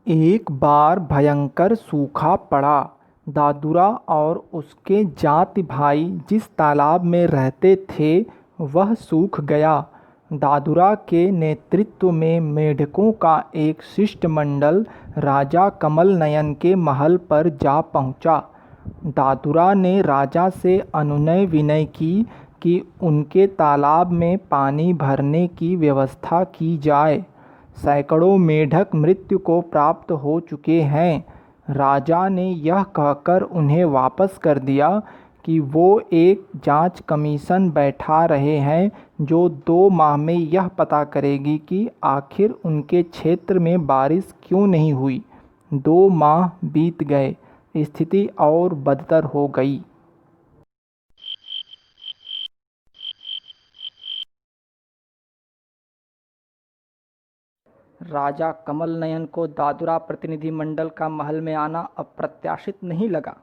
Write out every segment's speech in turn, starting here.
एक बार भयंकर सूखा पड़ा। दादुरा और उसके जाति भाई जिस तालाब में रहते थे वह सूख गया। दादुरा के नेतृत्व में मेढकों का एक शिष्टमंडल राजा कमल नयन के महल पर जा पहुंचा। दादुरा ने राजा से अनुनय विनय की कि उनके तालाब में पानी भरने की व्यवस्था की जाए। सैकड़ों मेढक मृत्यु को प्राप्त हो चुके हैं। राजा ने यह कहकर उन्हें वापस कर दिया कि वो एक जांच कमीशन बैठा रहे हैं जो 2 माह में यह पता करेगी कि आखिर उनके क्षेत्र में बारिश क्यों नहीं हुई। 2 माह बीत गए, स्थिति और बदतर हो गई। राजा कमल नयन को दादुरा प्रतिनिधिमंडल का महल में आना अप्रत्याशित नहीं लगा।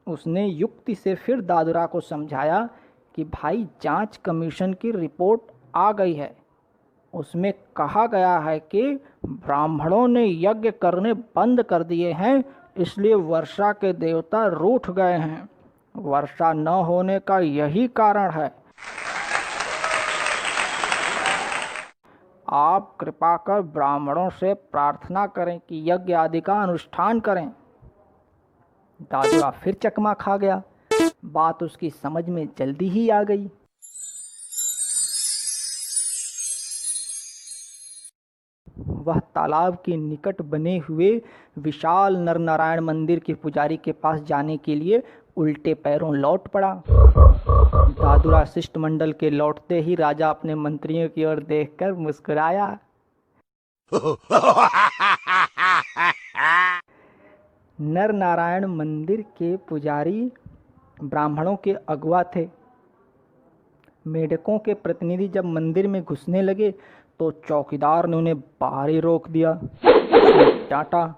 उसने युक्ति से फिर दादुरा को समझाया कि भाई, जांच कमीशन की रिपोर्ट आ गई है। उसमें कहा गया है कि ब्राह्मणों ने यज्ञ करने बंद कर दिए हैं, इसलिए वर्षा के देवता रूठ गए हैं। वर्षा न होने का यही कारण है। आप कृपा कर ब्राह्मणों से प्रार्थना करें कि यज्ञ आदि का अनुष्ठान करें। दादुरा फिर चकमा खा गया। बात उसकी समझ में जल्दी ही आ गई। वह तालाब के निकट बने हुए विशाल नरनारायण मंदिर के पुजारी के पास जाने के लिए उल्टे पैरों लौट पड़ा। दादुरा शिष्टमंडल के लौटते ही राजा अपने मंत्रियों की ओर देखकर मुस्कुराया। नरनारायण मंदिर के पुजारी ब्राह्मणों के अगुआ थे। मेढकों के प्रतिनिधि जब मंदिर में घुसने लगे तो चौकीदार ने उन्हें बाहर ही रोक दिया। उसने डांटा,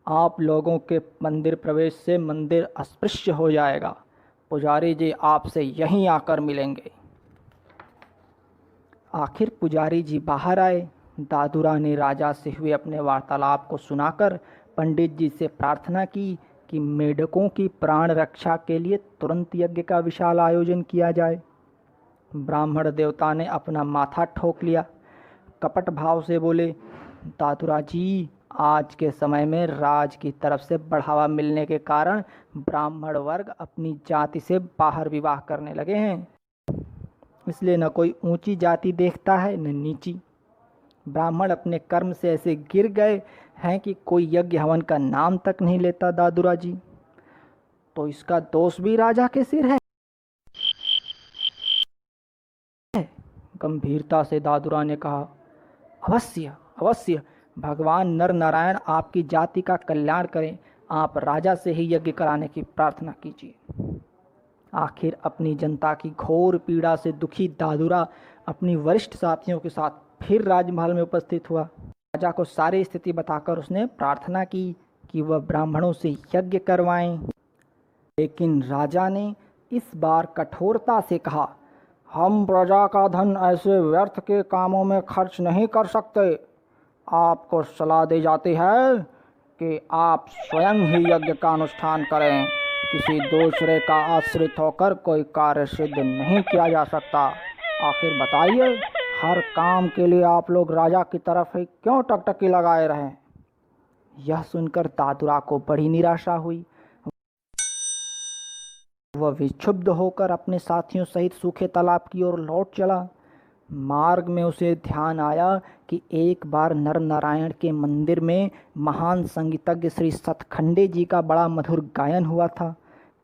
आप लोगों के मंदिर प्रवेश से मंदिर अस्पृश्य हो जाएगा। पुजारी जी आपसे यहीं आकर मिलेंगे। आखिर पुजारी जी बाहर आए। दादुरा ने राजा से हुए अपने वार्तालाप को सुनाकर पंडित जी से प्रार्थना की कि मेढकों की प्राण रक्षा के लिए तुरंत यज्ञ का विशाल आयोजन किया जाए। ब्राह्मण देवता ने अपना माथा ठोक लिया। कपट भाव से बोले, दादुरा जी, आज के समय में राज की तरफ से बढ़ावा मिलने के कारण ब्राह्मण वर्ग अपनी जाति से बाहर विवाह करने लगे हैं। इसलिए न कोई ऊंची जाति देखता है न नीची। ब्राह्मण अपने कर्म से ऐसे गिर गए हैं कि कोई यज्ञ हवन का नाम तक नहीं लेता। दादुरा जी, तो इसका दोष भी राजा के सिर है। गंभीरता से दादुरा ने कहा, अवश्य अवश्य, भगवान नर नारायण आपकी जाति का कल्याण करें। आप राजा से ही यज्ञ कराने की प्रार्थना कीजिए। आखिर अपनी जनता की घोर पीड़ा से दुखी दादुरा अपनी वरिष्ठ साथियों के साथ फिर राजमहल में उपस्थित हुआ। राजा को सारी स्थिति बताकर उसने प्रार्थना की कि वह ब्राह्मणों से यज्ञ करवाएं। लेकिन राजा ने इस बार कठोरता से कहा, हम प्रजा का धन ऐसे व्यर्थ के कामों में खर्च नहीं कर सकते। आपको सलाह दी जाती है कि आप स्वयं ही यज्ञ का अनुष्ठान करें। किसी दूसरे का आश्रित होकर कोई कार्य सिद्ध नहीं किया जा सकता। आखिर बताइए, हर काम के लिए आप लोग राजा की तरफ ही क्यों टकटकी लगाए रहें? यह सुनकर दादुरा को बड़ी निराशा हुई। वह विक्षुब्ध होकर अपने साथियों सहित सूखे तालाब की ओर लौट चला। मार्ग में उसे ध्यान आया कि एक बार नर नारायण के मंदिर में महान संगीतज्ञ श्री सतखंडे जी का बड़ा मधुर गायन हुआ था।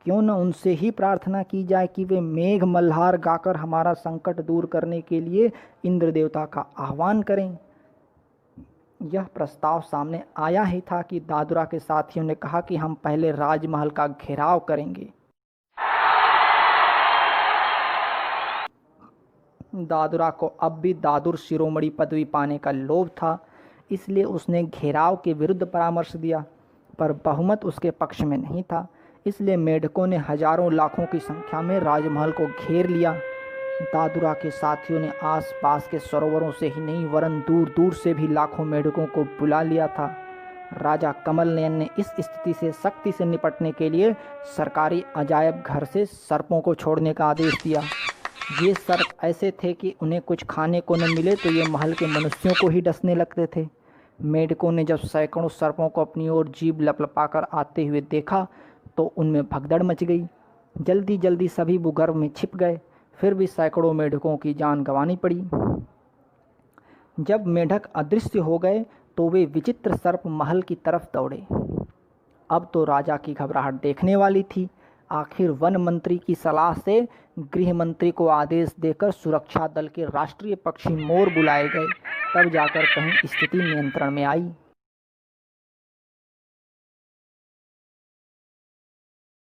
क्यों न उनसे ही प्रार्थना की जाए कि वे मेघ मल्हार गाकर हमारा संकट दूर करने के लिए इंद्र देवता का आह्वान करें। यह प्रस्ताव सामने आया ही था कि दादुरा के साथियों ने कहा कि हम पहले राजमहल का घेराव करेंगे। दादुरा को अब भी दादुर शिरोमणि पदवी पाने का लोभ था, इसलिए उसने घेराव के विरुद्ध परामर्श दिया, पर बहुमत उसके पक्ष में नहीं था। इसलिए मेढकों ने हजारों लाखों की संख्या में राजमहल को घेर लिया। दादुरा के साथियों ने आसपास के सरोवरों से ही नहीं वरन दूर दूर से भी लाखों मेढकों को बुला लिया था। राजा कमल नयन ने इस स्थिति से सख्ती से निपटने के लिए सरकारी अजायब घर से सर्पों को छोड़ने का आदेश दिया। ये सर्प ऐसे थे कि उन्हें कुछ खाने को न मिले तो ये महल के मनुष्यों को ही डसने लगते थे। मेढकों ने जब सैकड़ों सर्पों को अपनी ओर जीभ लपलपाकर आते हुए देखा तो उनमें भगदड़ मच गई। जल्दी जल्दी सभी भूगर्भ में छिप गए। फिर भी सैकड़ों मेढकों की जान गंवानी पड़ी। जब मेढक अदृश्य हो गए तो वे विचित्र सर्प महल की तरफ दौड़े। अब तो राजा की घबराहट देखने वाली थी। आखिर वन मंत्री की सलाह से गृह मंत्री को आदेश देकर सुरक्षा दल के राष्ट्रीय पक्षी मोर बुलाए गए। तब जाकर कहीं स्थिति नियंत्रण में आई।